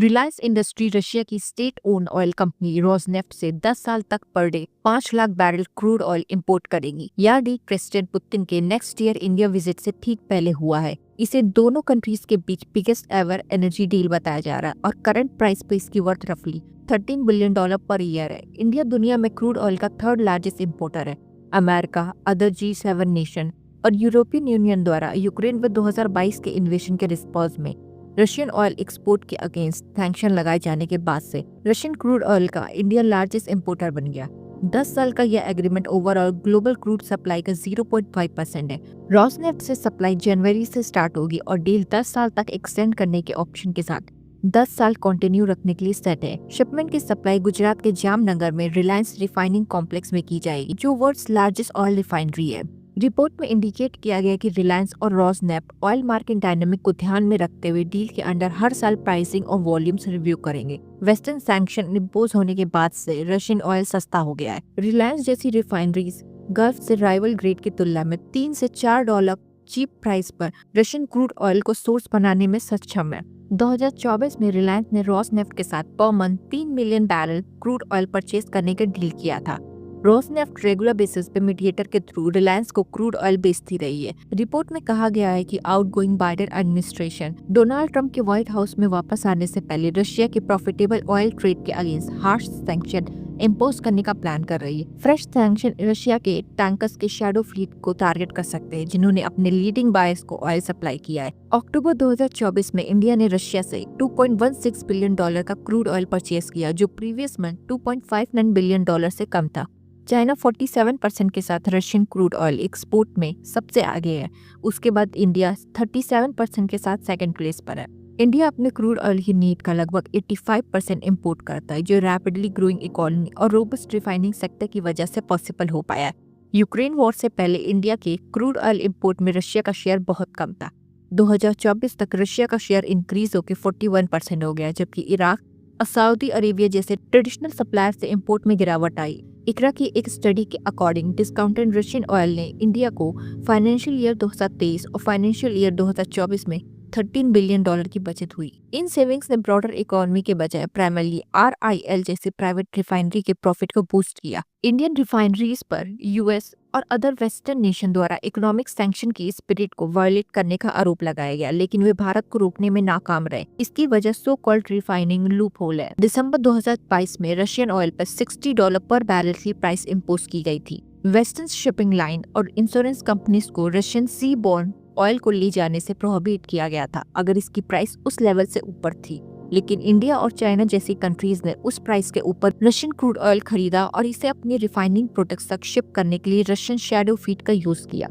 Reliance industry Russia की state own oil company Rosneft से 10 साल तक per day 5 lakh barrel crude oil import करेगी। यह डील प्रेसिडेंट पुतिन के नेक्स्ट ईयर इंडिया विजिट से ठीक पहले हुआ है। इसे दोनों कंट्रीज के बीच बिगेस्ट एवर एनर्जी डील बताया जा रहा है और करंट प्राइस पे इसकी वर्थ रफली $13 बिलियन पर ईयर है। इंडिया दुनिया में क्रूड ऑयल का थर्ड लार्जेस्ट इंपोर्टर है। अमेरिका, अदर G7 नेशन और यूरोपियन यूनियन द्वारा यूक्रेन में 2022 के इन्वेशन के रिस्पॉन्स में रशियन ऑयल एक्सपोर्ट के अगेंस्ट सैंक्शन लगाए जाने के बाद से रशियन क्रूड ऑयल का इंडिया लार्जेस्ट इंपोर्टर बन गया। 10 साल का यह agreement overall global crude supply का 0.5% है। रोजनेफ्ट से सप्लाई जनवरी से स्टार्ट होगी और डील 10 साल तक एक्सटेंड करने के ऑप्शन के साथ 10 साल कंटिन्यू रखने के लिए सेट है। शिपमेंट की सप्लाई गुजरात के जामनगर में रिलायंस रिफाइनिंग कॉम्प्लेक्स में की जाएगी, जो वर्ल्ड्स लार्जेस्ट ऑयल रिफाइनरी है। रिपोर्ट में इंडिकेट किया गया कि रिलायंस और रोजनेफ्ट ऑयल मार्केट डायनामिक को ध्यान में रखते हुए डील के अंडर हर साल प्राइसिंग और वॉल्यूम्स रिव्यू करेंगे। वेस्टर्न सैंक्शन इम्पोज होने के बाद से रशियन ऑयल सस्ता हो गया है। रिलायंस जैसी रिफाइनरीज गल्फ से राइवल ग्रेड की तुलना में $3 से $4 चीप प्राइस पर रशियन क्रूड ऑयल को सोर्स बनाने में सक्षम है। 2024 में रिलायंस ने रोजनेफ्ट के साथ per month 3 million barrel crude oil purchase करने का डील किया था। रोजनेफ्ट रेगुलर बेसिस पे मीडिएटर के थ्रू रिलायंस को क्रूड ऑयल बेचती रही है। रिपोर्ट में कहा गया है कि outgoing Biden administration Donald Trump के व्हाइट हाउस में वापस आने से पहले रशिया के प्रॉफिटेबल ऑयल ट्रेड के अगेंस्ट हार्श सैंक्शन इम्पोज करने का प्लान कर रही है। फ्रेश सैंक्शन रशिया के टैंकर्स के शैडो फ्लीट को टारगेट कर सकते हैं, जिन्होंने अपने लीडिंग बायर्स को ऑयल सप्लाई किया है। अक्टूबर 2024 में इंडिया ने रशिया से $2.16 बिलियन का क्रूड ऑयल परचेज किया, जो प्रीवियस मंथ $2.59 बिलियन से कम था। चाइना 47% के साथ रशियन क्रूड ऑयल एक्सपोर्ट में सबसे आगे है। उसके बाद इंडिया 37% के साथ सेकंड प्लेस पर है। इंडिया अपने क्रूड ऑयल की नीड का लगभग 85% इंपोर्ट करता है, जो रैपिडली ग्रोइंग इकोनॉमी और रोबस्ट रिफाइनिंग सेक्टर की वजह से पॉसिबल हो पाया है। यूक्रेन वॉर से पहले इंडिया के क्रूड ऑयल इंपोर्ट में रशिया का शेयर बहुत कम था। 2024 तक रशिया का शेयर इंक्रीज होकर 41% हो गया, जबकि इराक और सऊदी अरेबिया जैसे ट्रेडिशनल सप्लायर से इंपोर्ट में गिरावट आई। इकरा की एक स्टडी के अकॉर्डिंग डिस्काउंटेड रशियन ऑयल ने इंडिया को फाइनेंशियल ईयर 2023 और फाइनेंशियल ईयर 2024 में $13 बिलियन की बचत हुई। इन सेविंग्स ने ब्रॉडर इकोनॉमी के बजाय प्राइमरली RIL जैसे प्राइवेट रिफाइनरी के प्रॉफिट को बूस्ट किया। इंडियन रिफाइनरीज पर यूएस और अदर वेस्टर्न नेशन द्वारा इकोनॉमिक सैंक्शन की स्पिरिट को वायलेट करने का आरोप लगाया गया, लेकिन वे भारत को रोकने में नाकाम रहे। इसकी वजह so called refining loop hole है। दिसंबर 2022 में रशियन ऑयल पर $60 पर बैरल की प्राइस इम्पोज की गई थी। वेस्टर्न शिपिंग लाइन और इंश्योरेंस कंपनीज को रशियन सी बॉर्न ऑयल को ले जाने से प्रोहिबिट किया गया था अगर इसकी प्राइस उस लेवल से ऊपर थी, लेकिन इंडिया और चाइना जैसी कंट्रीज ने उस प्राइस के ऊपर रशियन क्रूड ऑयल खरीदा और इसे अपनी रिफाइनिंग प्रोडक्ट्स तक शिप करने के लिए रशियन शैडो फीड का यूज किया।